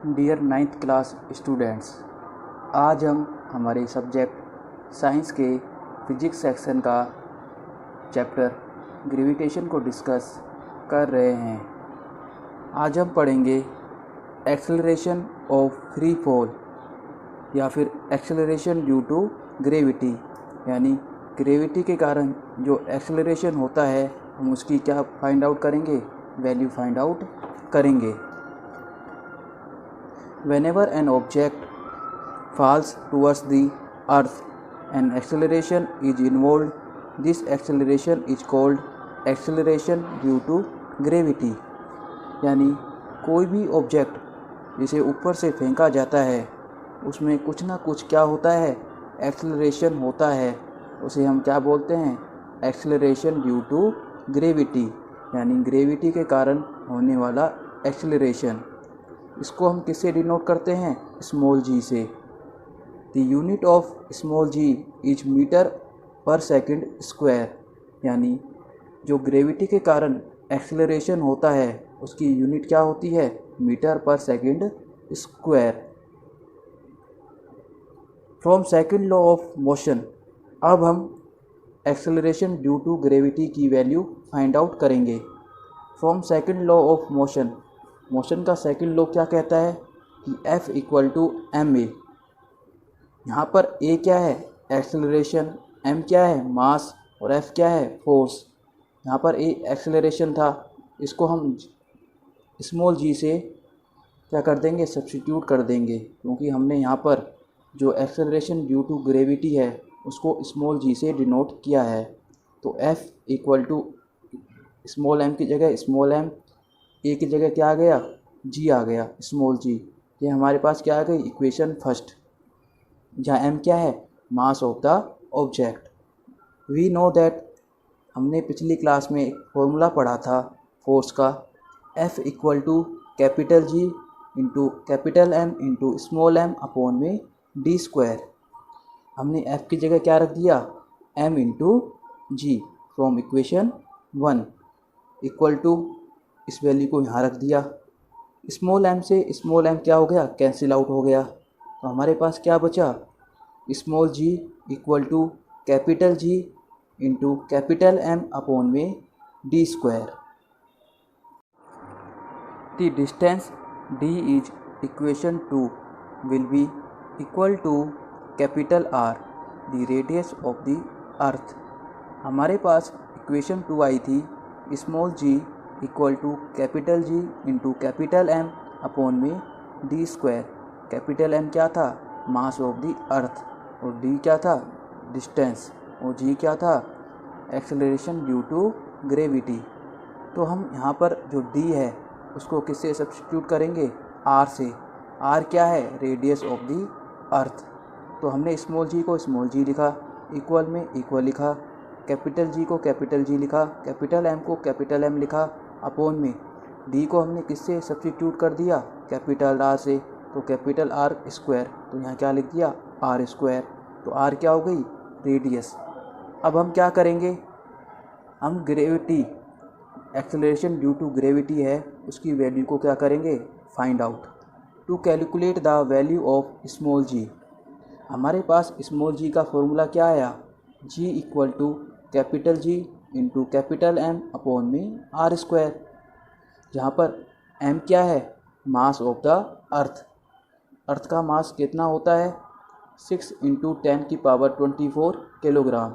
Dear 9th class students, आज हम हमारे सब्जेक्ट साइंस के फिजिक्स सेक्शन का चैप्टर ग्रेविटेशन को डिस्कस कर रहे हैं। आज हम पढ़ेंगे एक्सेलरेशन ऑफ फ्री फॉल या फिर एक्सेलरेशन ड्यू टू ग्रेविटी, यानी ग्रेविटी के कारण जो एक्सेलरेशन होता है हम उसकी क्या फाइंड आउट करेंगे, वैल्यू फाइंड आउट करेंगे। Whenever an object falls towards the earth, an acceleration is involved. This acceleration is called acceleration due to gravity। यानी कोई भी ऑब्जेक्ट जिसे ऊपर से फेंका जाता है उसमें कुछ ना कुछ क्या होता है, एक्सेलरेशन होता है। उसे हम क्या बोलते हैं, एक्सेलरेशन ड्यू टू ग्रेविटी, यानी ग्रेविटी के कारण होने वाला एक्सेलरेशन। इसको हम किससे डिनोट करते हैं, स्मॉल जी से। The unit of small G is metre per second square, यानी जो ग्रेविटी के कारण एक्सेलरेशन होता है उसकी यूनिट क्या होती है, metre per second square. From second law of motion अब हम एक्सेलरेशन ड्यू टू ग्रेविटी की वैल्यू फाइंड आउट करेंगे। From second law of motion का सेकंड लॉ क्या कहता है कि F equal to M A. यहाँ पर A क्या है, एक्सेलरेशन, M क्या है, मास, और F क्या है, फोर्स। यहाँ पर A एक्सेलरेशन था, इसको हम स्मॉल g से क्या कर देंगे, सब्स्टिट्यूट कर देंगे, क्योंकि हमने यहाँ पर जो एक्सेलरेशन ड्यू टू ग्रेविटी है उसको स्मॉल g से डिनोट किया है। तो F equal to small m की जगह स्मॉल m, ए की जगह क्या आ गया, जी आ गया, स्मॉल जी। ये हमारे पास क्या आ गई, इक्वेशन फर्स्ट, जहाँ एम क्या है, mass of the object. We know that, हमने पिछली क्लास में एक फॉर्मूला पढ़ा था फोर्स का, F equal to capital G into capital M into small M upon में डी स्क्वायर। हमने एफ की जगह क्या रख दिया, M into G, from equation 1 equal to इस वैल्यू को यहाँ रख दिया। स्मॉल एम से स्मॉल एम क्या हो गया, कैंसिल आउट हो गया। तो हमारे पास क्या बचा, small G equal to capital G into capital M upon में D square. The distance D is equation 2 will be equal to capital R the radius of the earth. हमारे पास इक्वेशन 2 आई थी, small G equal to capital G into capital M upon में D square. Capital M क्या था, मास of the अर्थ, और D क्या था, डिस्टेंस, और जी क्या था, एक्सेलरेशन ड्यू टू ग्रेविटी। तो हम यहाँ पर जो डी है उसको किससे सब्स्टिट्यूट करेंगे, आर से। आर क्या है, रेडियस ऑफ द अर्थ। तो हमने स्मॉल जी को स्मॉल जी लिखा, इक्वल में इक्वल लिखा, कैपिटल जी को कैपिटल जी लिखा, कैपिटल एम को कैपिटल एम लिखा, अपॉन में डी को हमने किससे सब्स्टिट्यूट कर दिया, कैपिटल आर से, तो कैपिटल आर स्क्वायर। तो यहाँ क्या लिख दिया, आर स्क्वायर। तो आर क्या हो गई, रेडियस। अब हम क्या करेंगे, हम gravity, acceleration due to gravity है उसकी वैल्यू को क्या करेंगे, find out. To calculate the value of small G, हमारे पास स्मॉल जी का फॉर्मूला क्या आया, G equal to capital G into capital M upon में आर स्क्वायर, जहाँ पर एम क्या है, मास ऑफ द अर्थ। अर्थ का मास कितना होता है, 6 इंटू 10 की पावर 24 किलोग्राम,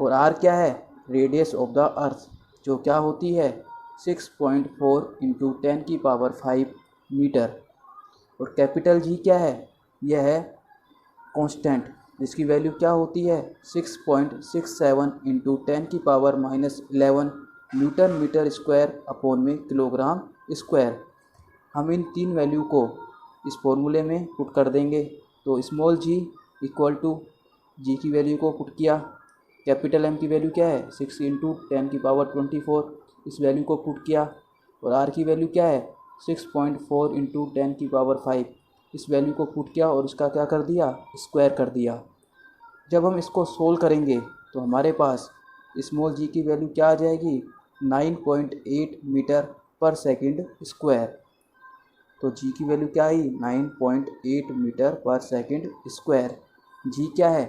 और आर क्या है, रेडियस ऑफ द अर्थ, जो क्या होती है 6.4 इंटू 10 की पावर 5 मीटर, और कैपिटल जी क्या है, यह है कांस्टेंट, जिसकी वैल्यू क्या होती है 6.67 इंटू 10 की power -11 newton metre square upon में किलोग्राम स्क्वायर। हम इन तीन वैल्यू को इस फॉर्मूले में पुट कर देंगे। तो स्मॉल जी इक्वल टू जी की वैल्यू को पुट किया, कैपिटल एम की वैल्यू क्या है 6 इंटू 10 की पावर 24, इस वैल्यू को पुट किया, और आर की वैल्यू क्या है 6.4 इंटू 10 की पावर 5, इस वैल्यू को पुट किया और इसका क्या कर दिया, स्क्वायर कर दिया। जब हम इसको सोल्व करेंगे तो हमारे पास स्मॉल जी की वैल्यू क्या आ जाएगी, 9.8 मीटर पर सेकंड स्क्वायर। तो जी की वैल्यू क्या आई 9.8 मीटर पर सेकंड स्क्वायर। जी क्या है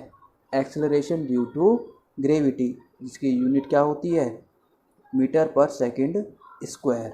एक्सेलरेशन ड्यू टू ग्रेविटी, जिसकी यूनिट क्या होती है मीटर पर सेकंड स्क्वायर।